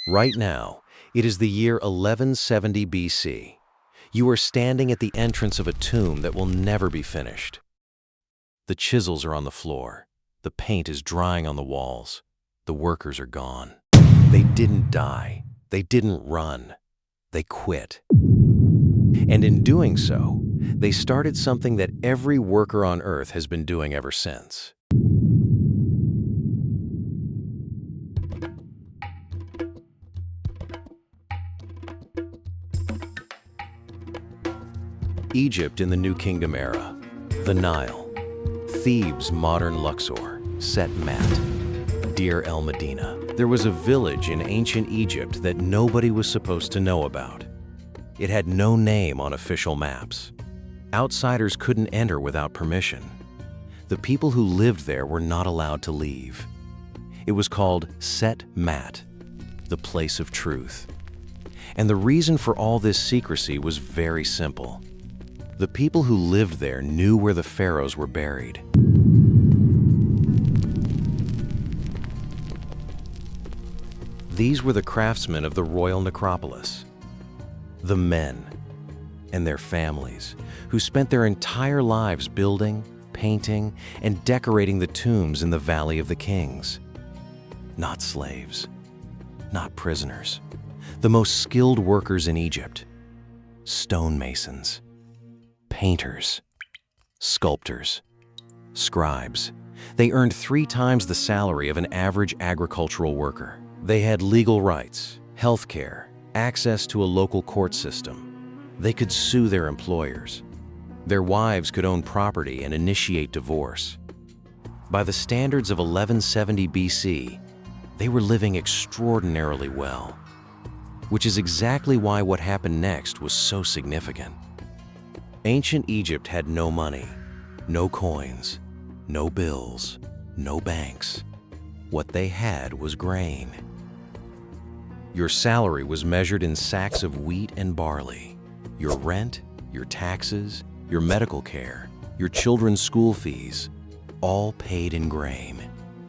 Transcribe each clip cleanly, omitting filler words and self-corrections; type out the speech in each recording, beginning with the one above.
Right now, it is the year 1170 BC. You are standing at the entrance of a tomb that will never be finished. The chisels are on the floor. The paint is drying on the walls. The workers are gone. They didn't die. They didn't run. They quit. And in doing so, they started something that every worker on Earth has been doing ever since. Egypt in the New Kingdom era, the Nile, Thebes' modern Luxor, Set Maat, Deir el-Medina. There was a village in ancient Egypt that nobody was supposed to know about. It had no name on official maps. Outsiders couldn't enter without permission. The people who lived there were not allowed to leave. It was called Set Maat, the place of truth. And the reason for all this secrecy was very simple. The people who lived there knew where the pharaohs were buried. These were the craftsmen of the royal necropolis, the men and their families who spent their entire lives building, painting, and decorating the tombs in the Valley of the Kings. Not slaves, not prisoners, the most skilled workers in Egypt, stonemasons, painters, sculptors, scribes. They earned 3 times the salary of an average agricultural worker. They had legal rights, health care, access to a local court system. They could sue their employers. Their wives could own property and initiate divorce. By the standards of 1170 BC, they were living extraordinarily well, which is exactly why what happened next was so significant. Ancient Egypt had no money, no coins, no bills, no banks. What they had was grain. Your salary was measured in sacks of wheat and barley. Your rent, your taxes, your medical care, your children's school fees, all paid in grain.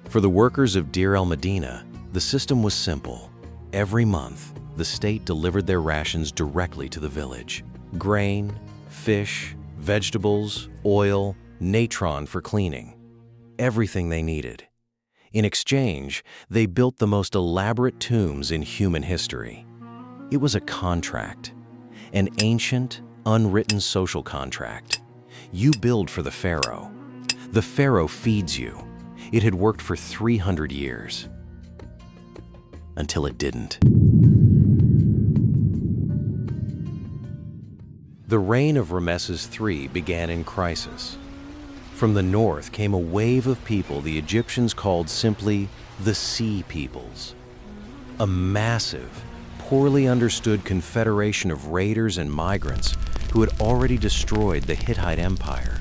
For the workers of Deir el-Medina, the system was simple. Every month, the state delivered their rations directly to the village. Grain, fish, vegetables, oil, natron for cleaning. Everything they needed. In exchange, they built the most elaborate tombs in human history. It was a contract, an ancient, unwritten social contract. You build for the Pharaoh. The Pharaoh feeds you. It had worked for 300 years. Until it didn't. The reign of Ramesses III began in crisis. From the north came a wave of people the Egyptians called simply the Sea Peoples. A massive, poorly understood confederation of raiders and migrants who had already destroyed the Hittite Empire,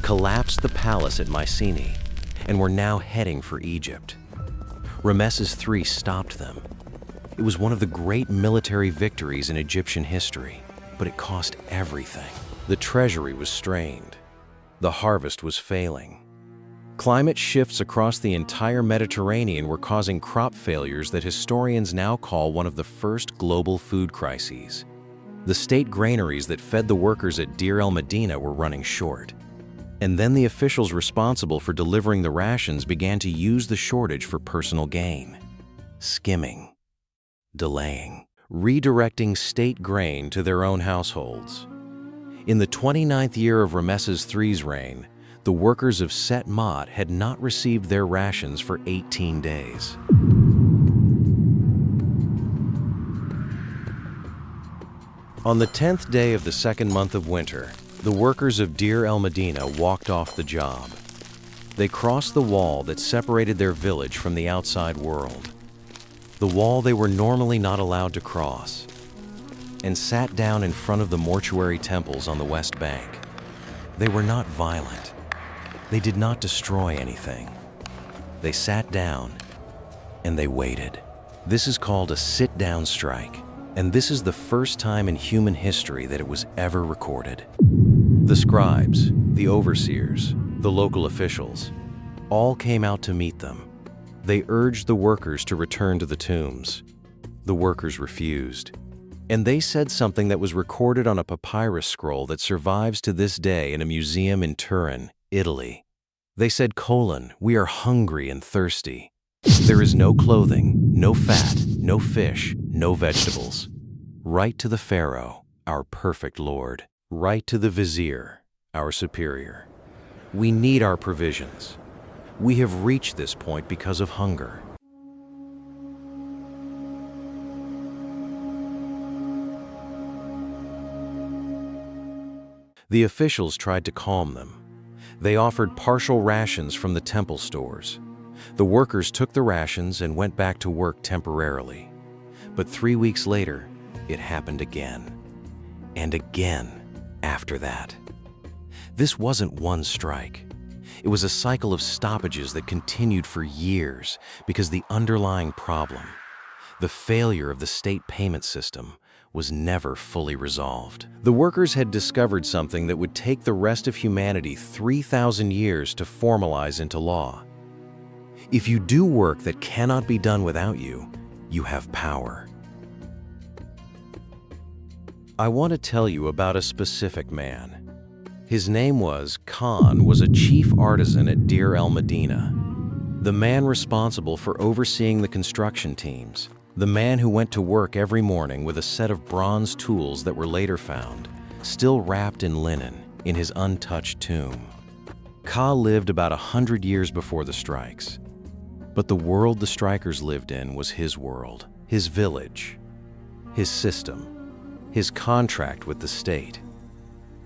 collapsed the palace at Mycenae, and were now heading for Egypt. Ramesses III stopped them. It was one of the great military victories in Egyptian history. But it cost everything. The treasury was strained. The harvest was failing. Climate shifts across the entire Mediterranean were causing crop failures that historians now call one of the first global food crises. The state granaries that fed the workers at Deir el-Medina were running short. And then the officials responsible for delivering the rations began to use the shortage for personal gain. Skimming. Delaying. Redirecting state grain to their own households. In the 29th year of Ramesses III's reign, the workers of Set Maat had not received their rations for 18 days. On the 10th day of the second month of winter, the workers of Deir el-Medina walked off the job. They crossed the wall that separated their village from the outside world. The wall they were normally not allowed to cross, and sat down in front of the mortuary temples on the West Bank. They were not violent. They did not destroy anything. They sat down and they waited. This is called a sit-down strike, and this is the first time in human history that it was ever recorded. The scribes, the overseers, the local officials, all came out to meet them. They urged the workers to return to the tombs. The workers refused. And they said something that was recorded on a papyrus scroll that survives to this day in a museum in Turin, Italy. They said, "We are hungry and thirsty. There is no clothing, no fat, no fish, no vegetables. Write to the Pharaoh, our perfect lord. Write to the vizier, our superior. We need our provisions. We have reached this point because of hunger." The officials tried to calm them. They offered partial rations from the temple stores. The workers took the rations and went back to work temporarily. But 3 weeks later, it happened again. And again after that. This wasn't one strike. It was a cycle of stoppages that continued for years because the underlying problem, the failure of the state payment system, was never fully resolved. The workers had discovered something that would take the rest of humanity 3,000 years to formalize into law. If you do work that cannot be done without you, you have power. I want to tell you about a specific man. His name was a chief artisan at Deir el-Medina, the man responsible for overseeing the construction teams, the man who went to work every morning with a set of bronze tools that were later found, still wrapped in linen, in his untouched tomb. Ka lived about 100 years before the strikes. But the world the strikers lived in was his world, his village, his system, his contract with the state.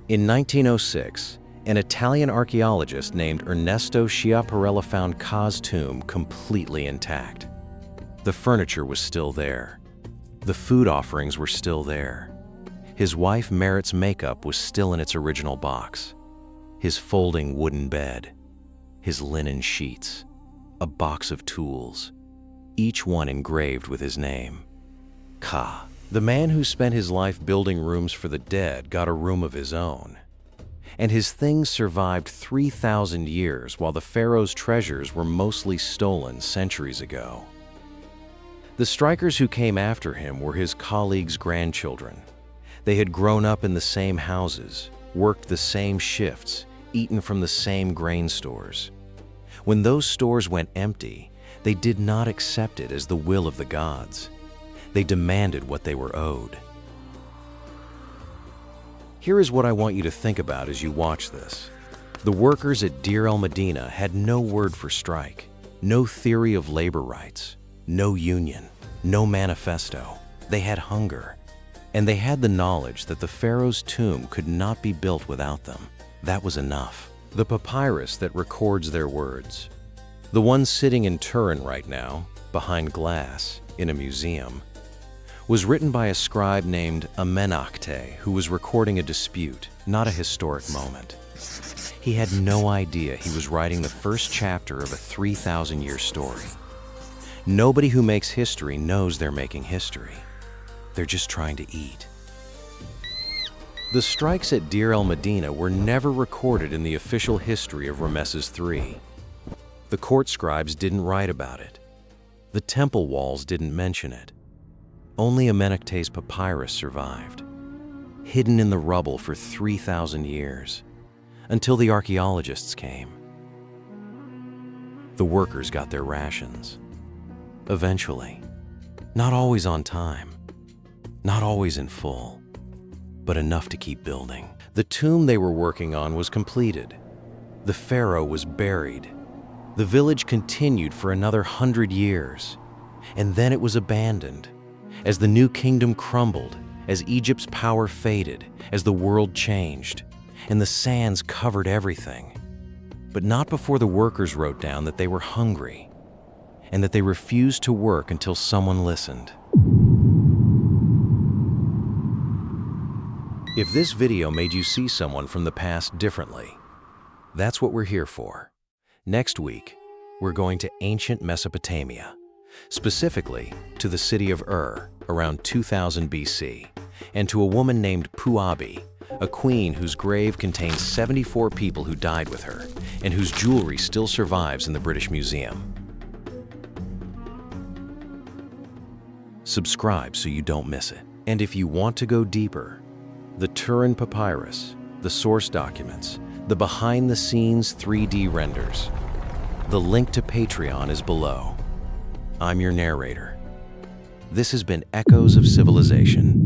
In 1906, an Italian archaeologist named Ernesto Schiaparella found Ka's tomb completely intact. The furniture was still there. The food offerings were still there. His wife Merit's makeup was still in its original box. His folding wooden bed, his linen sheets, a box of tools, each one engraved with his name. Ka, the man who spent his life building rooms for the dead, got a room of his own. And his things survived 3,000 years while the pharaoh's treasures were mostly stolen centuries ago. The strikers who came after him were his colleagues' grandchildren. They had grown up in the same houses, worked the same shifts, eaten from the same grain stores. When those stores went empty, they did not accept it as the will of the gods. They demanded what they were owed. Here is what I want you to think about as you watch this. The workers at Deir el-Medina had no word for strike, no theory of labor rights, no union, no manifesto. They had hunger, and they had the knowledge that the pharaoh's tomb could not be built without them. That was enough. The papyrus that records their words, the one sitting in Turin right now, behind glass, in a museum, was written by a scribe named el-Medina who was recording a dispute, not a historic moment. He had no idea he was writing the first chapter of a 3,000-year story. Nobody who makes history knows they're making history. They're just trying to eat. The strikes at Deir el-Medina were never recorded in the official history of Ramesses III. The court scribes didn't write about it. The temple walls didn't mention it. Only el-Medina's papyrus survived, hidden in the rubble for 3,000 years, until the archaeologists came. The workers got their rations. Eventually, not always on time, not always in full, but enough to keep building. The tomb they were working on was completed. The pharaoh was buried. The village continued for another 100 years, and then it was abandoned. As the new kingdom crumbled, as Egypt's power faded, as the world changed, and the sands covered everything. But not before the workers wrote down that they were hungry, and that they refused to work until someone listened. If this video made you see someone from the past differently, that's what we're here for. Next week, we're going to ancient Mesopotamia, specifically to the city of around 2000 BC, and to a woman named Puabi, a queen whose grave contains 74 people who died with her, and whose jewelry still survives in the British Museum. Subscribe so you don't miss it. And if you want to go deeper, the Turin Papyrus, the source documents, the behind-the-scenes 3D renders. The link to Patreon is below. I'm your narrator. This has been Echoes of Civilization.